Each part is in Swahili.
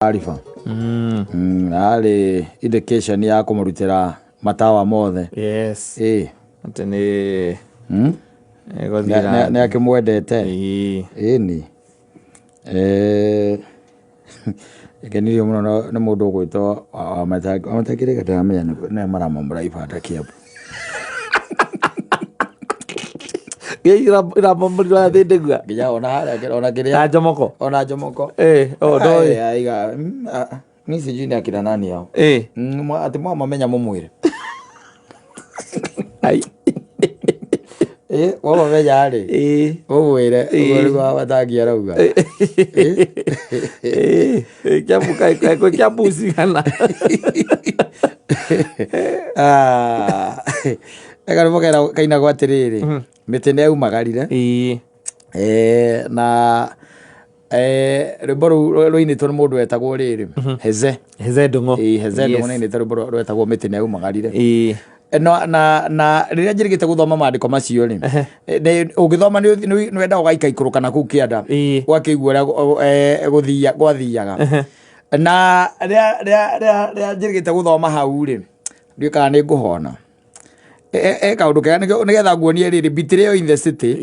Arifa. Ali education ya kumurutira matawa mothe. Yes. Atene ne akimwendete. Ni. Ekenirio muno na mundu gwitwo amatakire gatamenya ne maramambura ibata kiabu. Ira mamurira thindegua. Gija ona hara ona kiria. Ajomoko. Ona jomoko. Doi. Aiga. Ni sijui ni akina nani hao. Ati mama menya mumwire. Ai. Wao menya ari. Wawire. Wao watagia rauga. Kiabu kai kiabu sigana. Ega mukera kaina gwatiriri. Mite ne umagarire. Na rwimbo rwinitwo ni mundu wetagwo riri Heze Ndung'u. Heze Ndung'u ni rwimbo rwetagwo mite ne umagarire. Na riria njirigite guthoma maandiko macio ri ugithoma ni wenda ugaika ikurukana ku kianda gwakigua gwathiaga na riria njirigite guthoma hau ri ndikaga ni nguhona kaundu kega nigetha nguonie riri Betrayal in the City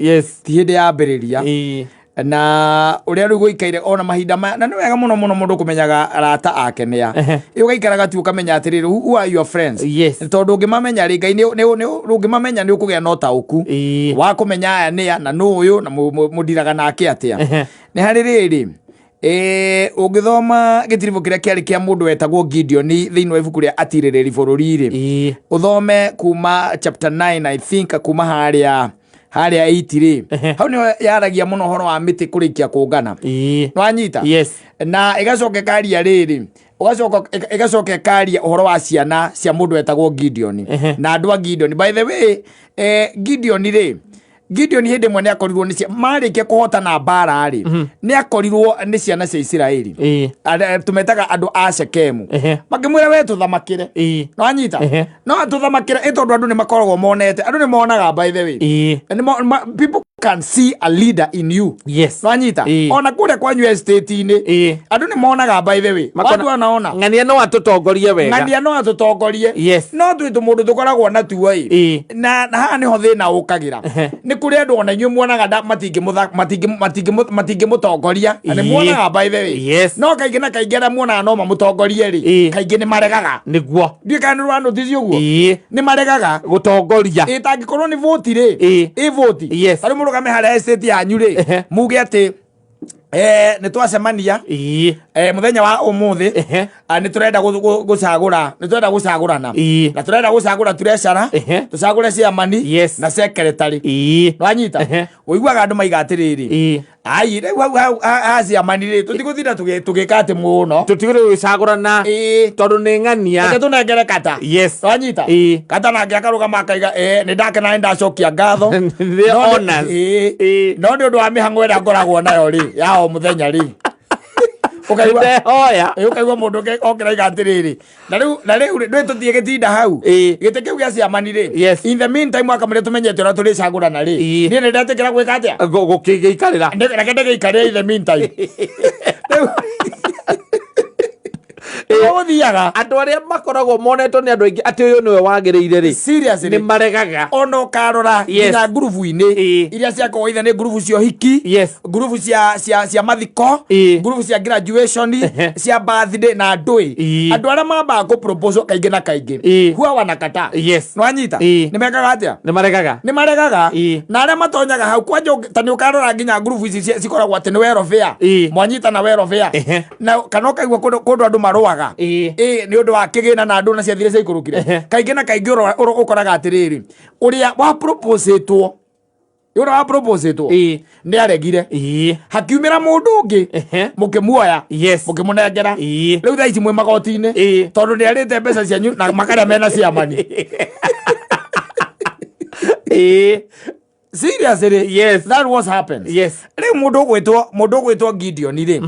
ti hindi ya mbiriria na uria riu guikaire ona mahinda na ni wega muno mundu kumenyaga arata ake nia ugaikaraga tu ukamenya atiriri who are your friends tondu ungimamenya ri Ngai ni ungimamenya ni ukugia no tauku wa kumenya aya nia na no uyu na mudiraga nake atia ni hari riri ugithoma gitirivo kiria kiari kia mundu wetagwo Gideon thiini wa ibuku ria Atiriri bururi ri uthome kuma chapter 9 I think kuma haria 8 ri hau ni yaragia muno horo wa miti kurikia kungana no anyita na igacoke karia riri igacoke karia uhoro wa ciana cia mundu wetagwo Gideon na andu a Gideon. By the way Gideon hindi mwe ni akorirwo ni cia marikia kuhotana mbara ri ni akorirwo ni ciana cia Isiraeli tumetaga andu a Shekemu makimwira we tuthamakire no anyita no tuthamakire tondu andu ni makoragwo monete andu ni monaga. By the way people can see a leader in you. No anyita ona kure kwa new estate ni andu ni monaga. By the way andu anaona ngania no atutongorie wega no twitu mundu tukoragwo na tuwa na ha ni ho thina ukagira ni kuri andu ona inyu muonaga matingi mutongoria ni muonaga. By the way no kaingi na kaingi na muonaga no mamutongorie ri kaingi ni maregaga niguo ndikana rwano ticio guo ni maregaga gutongoria itangikorwo ni vote ri vote ari murugame hari estate yanyu ri muge ati ni twacemania muthenya wa umuthi ni turenda gucagura na turenda gucagura turecara tucagure ciamani na secretary no anyita uiguaga andu maiga atiriri ai riu ciamani ri tutiguthira tugikate muno tutigire gucagurana tondu ni ng'ania tunengere kata no anyita kata na ngakaruga makaiga ni ndakena ni ndacokia ngatho no ni undu wa mihango ira ngoragwo nayo ri ya o muthenya ri ukaigua mundu okiraiga atiriri na riu ndwi tuthie gitinda hau gite kiu gia ciamani ri in the meantime akamire tumenyete ura turicagurana ri ni ndatikira gwika atia gukigiikarira reke ndegiikarira in the meantime thiaga andu aria makoragwo monetwo ni andu aingi ati uyu niwe wagiriire ri ni maregaga ona ukarora nginya ngurubu-ini iria ciakorwo ithe ni ngurubu cia hiki ngurubu cia mathiko ngurubu cia graduation cia birthday na ndui andu aria mambaga ku propose kaingi na kaingi huwa wanakata no anyita ni mekaga atia ni maregaga na aria matonyaga hau kwanja tani ukarora nginya ngurubu ici cikoragwo ati ni welfare mwanyita na welfare na kana ukaigua kundu andu marwaga ni undu wa kigina na andu na ciathire cia ikurukire kaingi na kaingi ukoraga atiriri uria wa proposetwo ni aregire hakiumira mundu ungi mukimuoya mukimunengera riu thaa ici mwi magoti-ini tondu ni arite mbeca cianyu na makaria mena ciamani seriously that was happened riu mundu gwitwo Gideon ri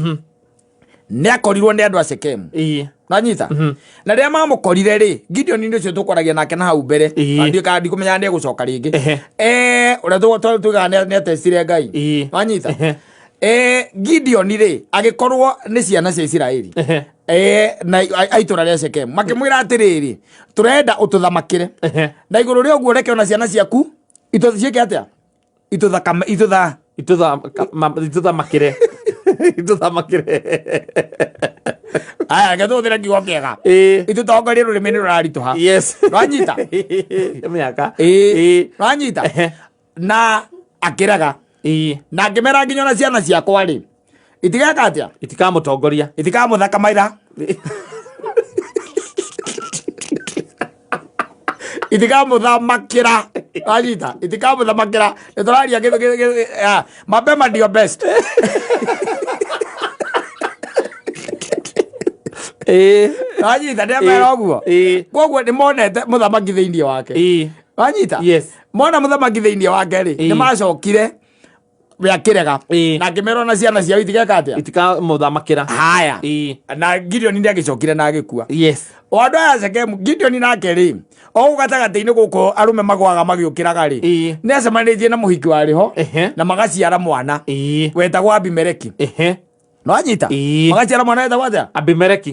ni akorirwo ni andu a Shekemu nanyita na ria mamukorire ri Gideon ndio cio tukoragia nake na hau mbere ndio kandi kumenya ndi gucoka ringi uria tugaga ni atecire Ngai nanyita Gideon ri agikorwo ni ciana cia Isiraeli na aitura ria Shekemu makimwira atiriri turenda ututhamakire na iguru ria uguo reke ona ciana ciaku ituciike atia ituthamakire aya ngethuthira kiugo kiega itutongorie rurimi ni rurarituha rwanyita miaka rwanyita na akiraga na ngimera nginya na ciana ciakwa ri itigeka atia itikamutongoria itikamuthaka maira itikamuthamakira rwanyita itikamuthamakira nituraria mapema ndio best rwanyita ndemera ũguo koguo nĩmonete mũthamaki thĩinĩ wake rwanyita mona mũthamaki thĩinĩ wake rĩ nĩmacokire yakirega na ngĩmera na ciana ciao itigeka atia itikamuthamakĩra haya na Gideon nĩagĩcokire na agĩkua o andũ aya Shekemu Gideon nake rĩ o gatagatĩ-inĩ gũkũ arũme magwaga magĩũkĩraga rĩ nĩacemanĩtie na mũhiki warĩ ho na magaciara mwana wetagwo Abimeleki Nwanyita magaciara mwana wetagwo atia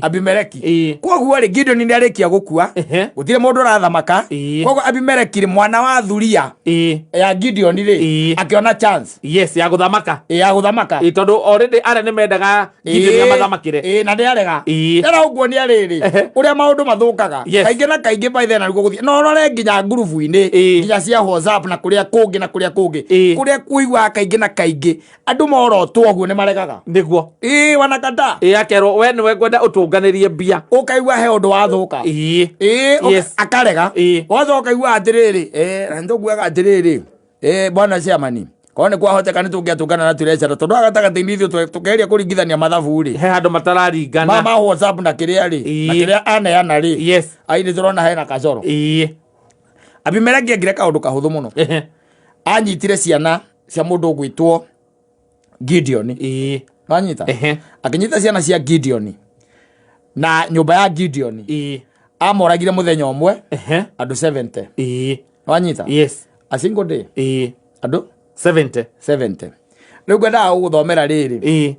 Abimeleki koguo rĩ Gideon nĩarĩkia gũkua gũtirĩ mũndũ ũrathamaka koguo Abimeleki rĩ mwana wa thuria ya Gideon rĩ akĩona chance ya gũthamaka tondũ already ara nĩmendaga Gideon amathamakĩre na nĩarega era ũguo nĩarĩrĩ ũrĩa maũndũ mathũkaga kaingĩ na kaingĩ by then nĩguo gũthiĩ no rore nginya ngurubu-inĩ nginya cia WhatsApp na kũrĩa kũngĩ kũrĩa kuiguaga kaingĩ na kaingĩ andũ morotwo ũguo nĩmaregaga nĩguo wanakata akerwo we niwe ngwenda utunganirie mbia ukaigua he undu wathuka akarega wazo ukaigua atiriri na nduguaga atiriri bwana Shamani kone kwa hoteka nitugiatungana na turecara tondu agatagatini ithu tukeria kuringithania mathabu ri he andu matararingana mama WhatsApp na kiria ri na kiria aneana ri ai ni turona hena kacoro Abimeleki agire kaundu kahuthu muno anyitire ciana cia mundu gwitwo Gideon Nwanyita akinyita ciana cia Gideon na nyumba ya Gideon amoragire muthenya umwe andu 70 Nwanyita a single day andu 70 riu ngwenda guthomera riri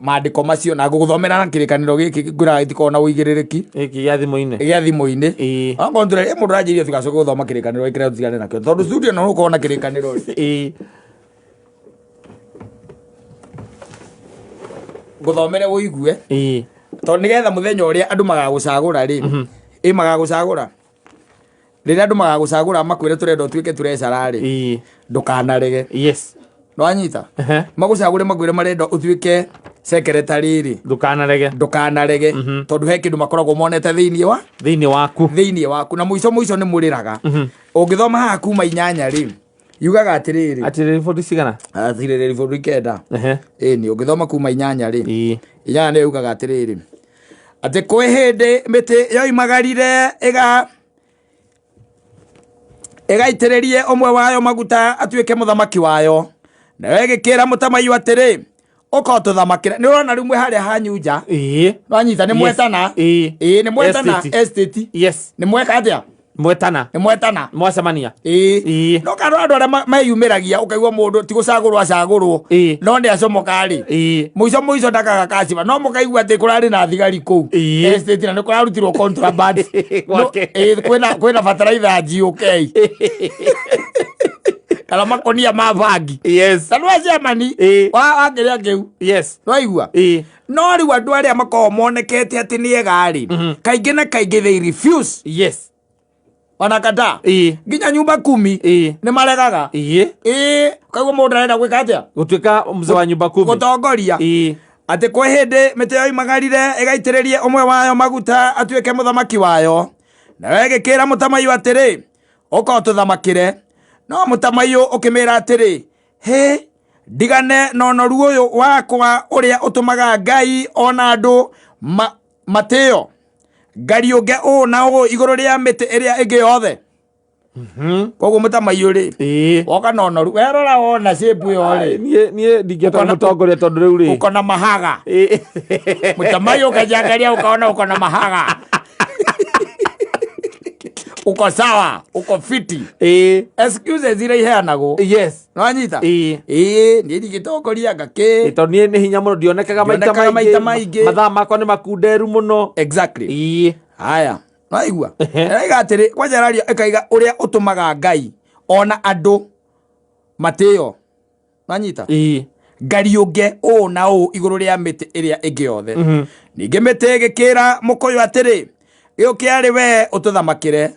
maandiko macio na guthomera na kirikaniro giki ngura itikona uigiririki iki ya thimo-ini angondure mundu rajirio tugacoka guthoma kirikaniro ikira tutigane nakio tondu studio no ukona kirikaniro guthomere uigue tondu nigetha muthenya uria andu magagucagura ri magagucagura riria andu magagucagura makwire turenda tuike turecara ri ndukanarege Nwanyita magucagure makwire marenda utuike secretary ri ndukanarege tondu he kindu makoragwo monete thiini waku na muico ni muriraga ungithoma haha kuma 8 ri yugaga atiriri bodi cigana atiriri bodi kenda ni ungithoma kuma 8 ri 8 ni yugaga atiriri ati kwi hindi miti yoimagarire igaitiririe umwe wayo maguta atuike muthamaki wayo na wegikira mutamayu atiri uko tuthamakire ni urona rimwe haria hanyuja Nwanyita ni mwetana ni mwetana estate ni mweka atia mwetana mwacemania no karo andu aria mayumiragia ukaigua mundu ti gucagurwo no ni acomoka ri muico ndakaga kaciba no mukaigua ati kurari na thigari kou estate na ni kurarutirwo contraband kwina bataraitha GOK kala makonia ma bangi tanwa Germany wakiria kiu waigua no riu andu aria makoragwo monekete ati ni egari kaingi na kaingi they refuse wanakata nginya nyumba 10 ni maregaga kaigua mundu arenda gwika atia gutuika mzee wa nyumba 10 gutongoria ati kwi hindi miti yoimagarire igaitiririe umwe wayo maguta atuike muthamaki wayo na wegikira mutamayu atiri uko tuthamakire no mutamayu ukimira atiri ndigane nonoru uyu wakwa uria utumaga Ngai ona andu mateo ngari unge na iguru ria miti iria ingi yothe koguo mutamayu ri woka nonoru werora wona shape yo ri nie ndingeta mutongoria tondu riu ri uko na mahaga mutamayu ukajangaria ukaona uko na mahaga uko sawa, uko fiti. Excuses ira iheanagwo. Yes. Nwanyita? Ni ndigitongoria ngake. To nie ni hinya muno ndionekaga maita maingi. Mathaa makwa ni makunderu muno. Exactly. Haya. Waigua. Ega atiri kwanja radio ekaiga uria utumaga Ngai ona andu mateo. Nwanyita? Ngariunge o na o iguru ria miti iria ingi yothe. Ninge miti gikira mukoyo atiri giukiari we ututhamakire.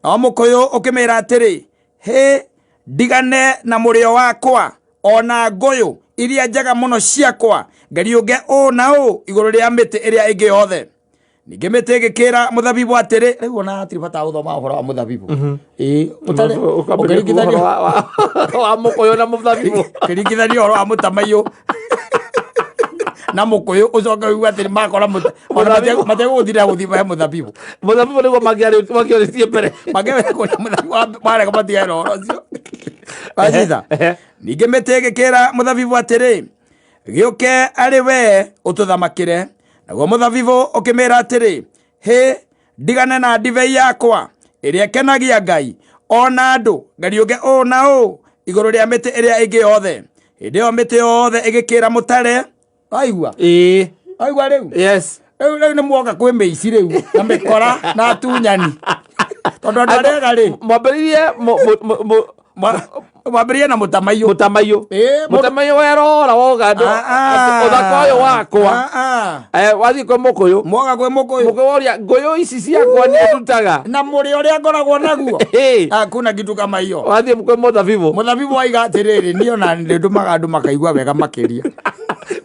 No mukoyo ukimira atiri he ndigane na murio wakwa ona ngoyo iria njaga muno ciakwa ngariunge o na o iguru ria miti iria ingi yothe. Ninge miti gikira muthabibu atiri riu ona atiri bata uthoma uhoro wa muthabibu. Utari ukiringithania wa mukoyo na muthabibu kiringithania uhoro wa mutamayo na mukoyo ucoka wigu atiri makora matego guthira guthima muthabibu niguo magioritie mbere magewe kuria muthabibu marega matigaira uhoro ucio. Wanyita? Ninge miti gikira muthabibu atiri giuke ari we ututhamakire. Naguo muthabibu ukimira atiri he ndigane na ndivei yakwa iria kenagia Ngai ona andu ngariunge o na o iguru ria miti iria ingi yothe. Hindi yo miti yothe igikira mutare. Waigua? Waigua riu? Yes. Riu ni mwoka kwi meici riu na mikora na tunyani. Tondu andu arega ri mwambirie na mutamayo. Mutamayo werora wogandu uthaka uyu wakwa wathii kwi mukuyu mwoga kwi mukuyu uria nguyu ici ciakwa ni ndutaga na muri uria ngoragwo naguo kuna kitu kama hiyo. Wathii kwi muthabibu waiga atiriri ni ona ndumaga andu makaigua wega makiria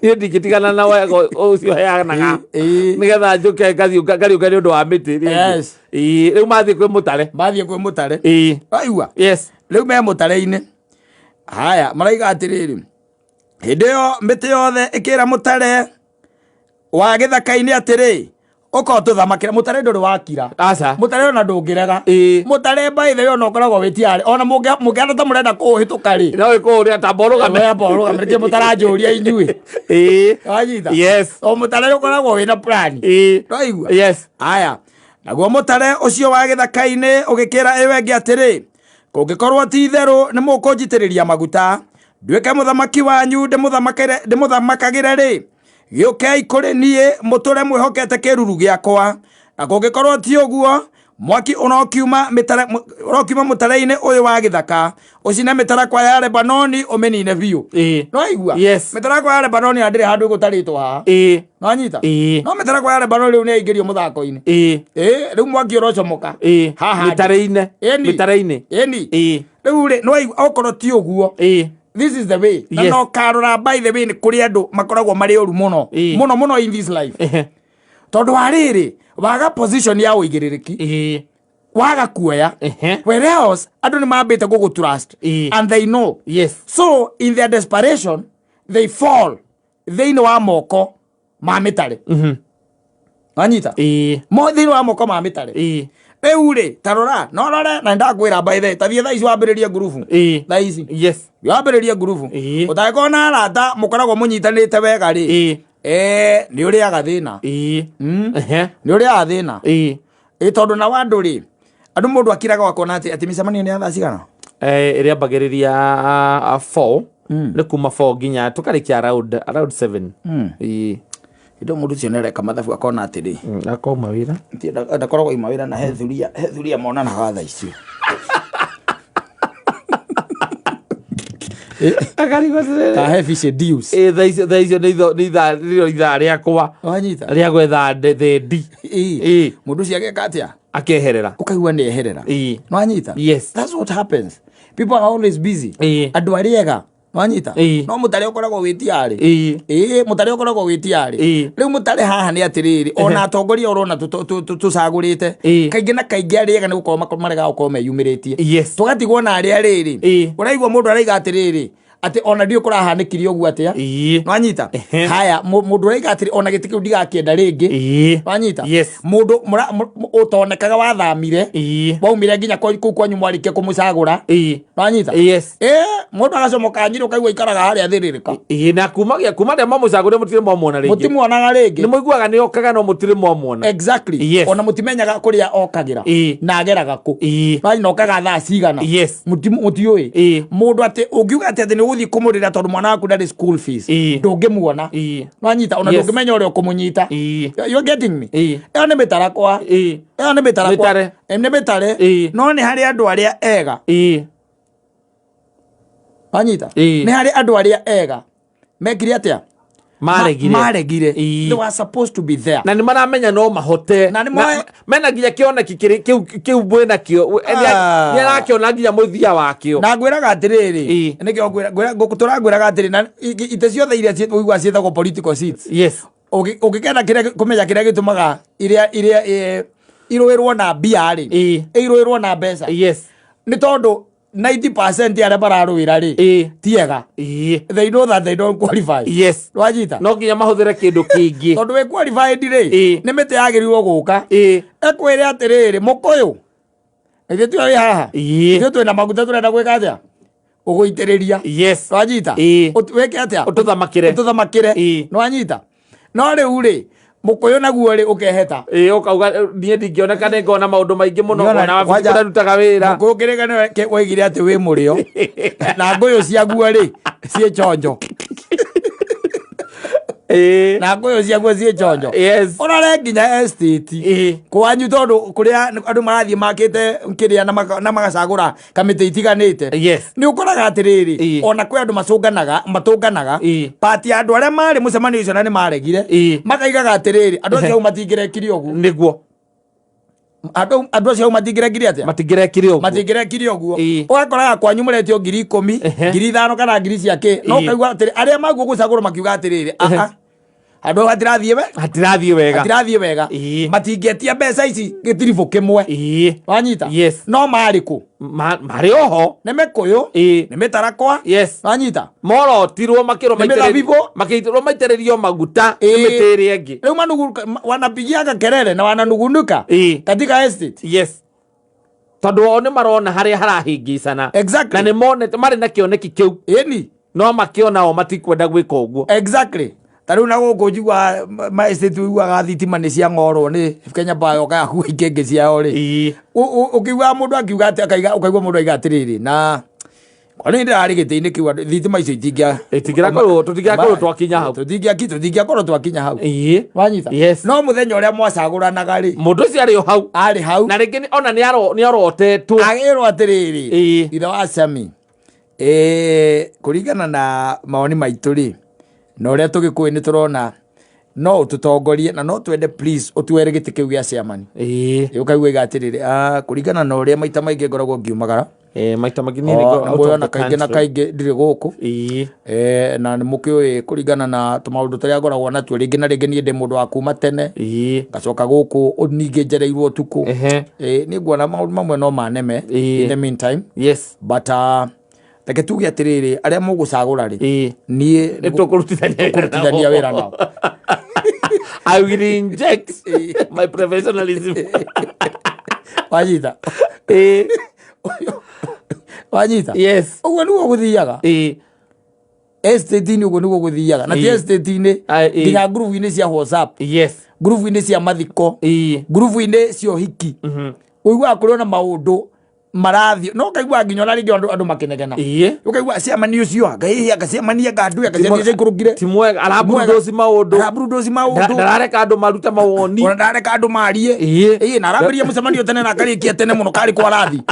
ni ndigitigana na wego ucio heanaga nigetha njuke ngariuka ni undu wa miti. Riu mathii kwi mutare waigua? Yes. Riu me mutare-ini. Haya maraiga atiriri hindi yo miti yothe ikira mutare wa githaka-ini atiri uko tuthamakira. Mutare nduri wakira mutare ona ndungirega mutare by the way ona ukoragwo witiari ona mungiana ta murenda kuhituka ri no ikuria ta borugamire ke mutaranjuria inyui wanyita? Yes. O mutare ukoragwo wina plan raigua? Yes. Haya naguo mutare ucio wa githaka-ini ugikira iwe ngi atiri kungikorwo ti itheru ni mukunjitiriria maguta nduike muthamaki wanyu ndimuthamakagire ri giukei kuri nie muture mwihokete kiruru giakwa. Na kungikorwo ti uguo mwaki urokiuma mutare-ini uyu wa githaka ucine mitarakwa ya Lebanoni umenine biu. Noigua? Mitarakwa ya Lebanoni andire handu gutaritwo ha. Nwanyita? No mitarakwa ya Lebanoni riu ni aingirio muthako-ini. Riu mwaki urocomoka haha mitare-ini riu ri noigua okorwo ti uguo. This is the way. Na no karora by the way ni kuri andu makoragwo mari oru muno in this life. Tondu wariri waga position ya uigiririki waga kuoya where else andu ni mambite gugutrust and they know. So in their desperation they fall thiini wa moko ma mitare. Wanyita? Mo thiini wa moko ma mitare. Riu ri tarora no rore na ndakwira by the tathie thaici wambiririe ngurubu thaici wambiririe ngurubu utagiko na arata mukoragwo munyitanite wega ri ni uriaga thina ni uriaga thina tondu na wandu ri andu mundu akiraga wakona ati micemanio ni athaa cigana iria mbagiriria 4 ni kuma 4 nginya tukarikia around 7 indo mundu cio nereka mathabu akona atiri akoma wira ndakoragwo ima wira na he thuria monana gatha icio ta he fish deals thaicio ni ithaa riakwa wanyita ria gwetha thendi mundu cio ageka atia akeherera ukaigua ni eherera nwanyita? That's what happens. People are always busy. Andu ariega wanyita? No mutare ukoragwo witiari mutare ukoragwo witiari riu mutare haha ni atiriri ona atongoria urona tucagurite kaingi na kaingi ariega ni gukorwo marega gukorwo meyumiritie tugatigwo na ari ariri uraigua mundu araiga atiriri ati ona ndio kurahanikiri ogu atia nwanyita haya mundu raiga ati ona giti kiu ndigakienda ringi nwanyita mundu utonekaga wathamire waumire nginya ku kwanyu mwarike kumucagura nwanyita mundu agacomoka nyiru kaigua ikaraga haria thiririka na kuma ndia mamucagure mutire mwamona ringi mutimuonaga ringi ni muiguaga ni okaga no mutire mwamona exactly ona mutimenyaga kuria okagira na ageraga ku bali no kaga thaa cigana mutiui mundu ati ungiuga ati ni guthii kumurira tondu mwana waku ndari school fees ndungimuona nwanyita ona ndungimenya uria ukumunyita you getting me ni mitarakwa ni mitarakwa ni mitare no ni hari andu aria ega nwanyita ni hari andu aria ega mekire atia maregire they were supposed to be there na ni maramenya no mahote na mena nginya kiona kiu bwena kio ni arakiona nginya muthia wakio na ngwiraga atiriri nikio ngwira ngwiraga atiriri na ite ciothe iria uigwa cietagwo political seats ukikenda kire kumenya kire gitumaga iria iruirwo na bia ri iruirwo na mbeca ni tondu 90% ya bararuira ri tiega they know that they don't qualify wajita no nginya mahũthĩre kĩndũ kĩngĩ tondu we qualified ri ni mite yagirirwo guka ekwire atiriri mukuyu ithe tu haha ithe tu na maguta turenda gwika atia uguitiriria wajita weke atia ututhamakire nwanyita no riu ri mukuyu naguo ri ukeheta ukauga nie ndingioneka ne ngona maundu maingi muno ona wabiku rutaga wira mukuyu kirega waigire ati wi murio na nguyu ciaguo ri cie chonjo na nguyu ciaguo cie chonjo ona nginya estate kwanyu tondu kuria andu marathie makite nkiria na magacagura kamite itiganite ni ukoraga atiriri ona kwi andu matunganaga pati andu aria mari mucemanio icio na ni maregire makaigaga atiriri andu acio matingirekire ogu niguo andu acio matingirekire atia matingirekire oguo ugakoraga kwanyu muretio 10,000 5,000 kana ngiri ciake no kaigua atiri aria maguo gucagura makiuga atiriri andu hatirathie wega matingetia mbeca ici gitiribu kimwe wanyita no mariku mari oho ni mikuyu ni mitarakwa wanyita morotirwo makiitirwo maitiririo maguta mitiri engi riu manugu wanapigiaga kelele na wananugunuka katika estate tondu o ni marona haria harahingicana na ni monete mari na kioneki kiu no makiona o matikwenda gwika uguo tariu na guku njigua ma estate uiguaga thitima ni cia ngorwo ni Kenya Power ka hu ingenge ciao ri ukigua mundu akiuga ati ukaigua mundu aiga atiriri na kwani ndari gitini kiwa thitima icio tutingiakorwo twakinya hau tutingiakorwo twakinya hau wanyita no muthenya uria mwacaguranaga ri mundu ucio ari hau na ringi ona ni arotetwo agirwo atiriri ithe wa Sami kuringana na maoni maitu ri no uria tugikuwi ni turona no ututongorie na no twende please utuere giti kiu gia chairman ukaigua igatiriri kuringana na uria maita maingi ngoragwo ngiumagara maita maingi ni ngoragwo na kaingi ndiri guku na mukiui kuringana na tumaundu turia ngoragwo natuo ringi na ringi ni ndi mundu wa kuma tene ngacoka guku uningi njereirwo tuku ni nguona maundu mamwe no maneme in the meantime but Take tuge atiriri aria mugucagura ri nie tukurutithania wira nao I will inject my professionalism wajita wajita uguo niguo guthiaga estate ni uguo niguo guthiaga na ti estate ni nginya group-ini cia WhatsApp group-ini cia mathiko group-ini cio hiki uigua kuriona maundu marathio no kaigua nginya na ringi andu makinegena ukaigua ciamani ucio ngai agaciamania gandu agaciamania ikurugire timwe arabrudosi maundu ndarareka andu maruta mawoni ona ndareka andu marie na arabiria mucemanio tene na karikia tene muno kari kwa rathi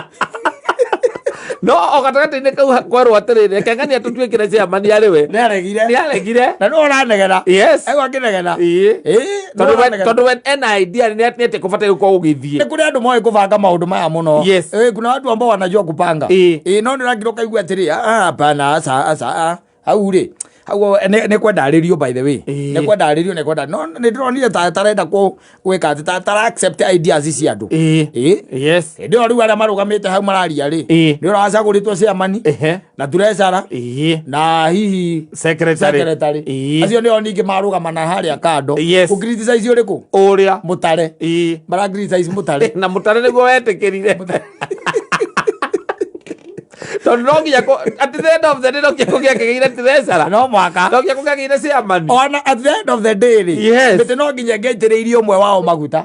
no ogatagati-ini kau kwerwo atiriri kengania tutwikire ciamani ariwe ni aregire na no oranegena aigua akinegena tondu when ena idea ni ati kubatai kwa ugithie ni kuri andu moe kubanga maundu maya muno kuna watu ambao wanajua kupanga no ni rangi ukaigua atiri hapana asa au ri hau ne kwenda aririo by the way ne kwenda aririo ne kwenda no ne ndronire tarenda gwika ati tara accept ideas cia andu yes ndio riu ara marugamite hau mararia ri ndio racaguritwo ciamani na turecara na hihi secretary acio ndio ningi marugamana haria kando ku criticize uriku uria mutare mara criticize mutare na mutare niguo wetikirire tondu no nginya at the end of the day no nginya kugire tiresara no mwaka no nginya kugire ciamani ona at the end of the day bete no nginya ngeitiriirie umwe wao maguta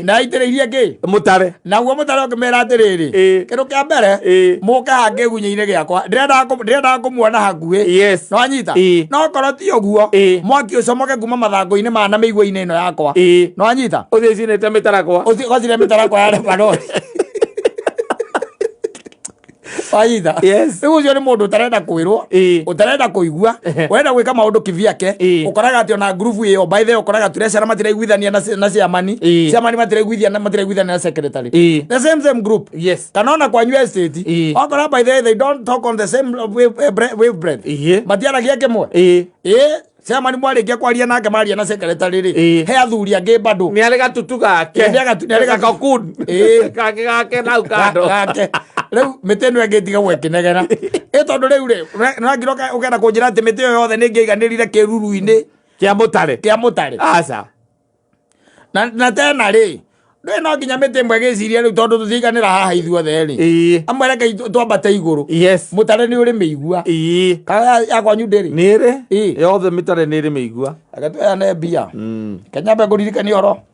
na itiriirie ngi mutare naguo mutare ngimera atiriri kindu kia mbere muka hange gunye-ini giakwa ndirenda kumuona hakuhi no anyita no korwo ti uguo mwaki ucomoke kuma mathangu-ini ma na mĩigua-ini ino yakwa no anyita uthie cinite mitarakwa uthie mitarakwa ya lebanoni Aida. Yes. Riu ucio ni mundu utarenda kwirwo, utarenda kuigua, urenda gwika maundu kivyake, ukoraga ati ona group iyo by the way ukoraga turecera matiraiguithania na ciamani, ciamani matiraiguithania na secretary. The same group. Yes. Kanona kwa new estate, okora by the way they don't talk on the same wavelength. Matiaragia kimwe. Ciamani mwarikia kwaria nake maria na secretary ri. He athuri angi bado. Ni arega tutuga ke. Ni arega kokun. Gake na ukando. Riu mite no ngetiga gwekinegera tondu riu ri nagiroka ugenda kunjira ati mite yo yothe ningiiganirire kiruru-ini kia mutare aca na tena ri ndwe no nginya mite imwe giciria riu tondu tuthiganira haha ithuothe ri amwe reke twambate iguru mutare ni uri miigua kana yakwanyu ndiri niri yothe mitare niri miigua agatwe ane mbia Kenya be nguririkania oro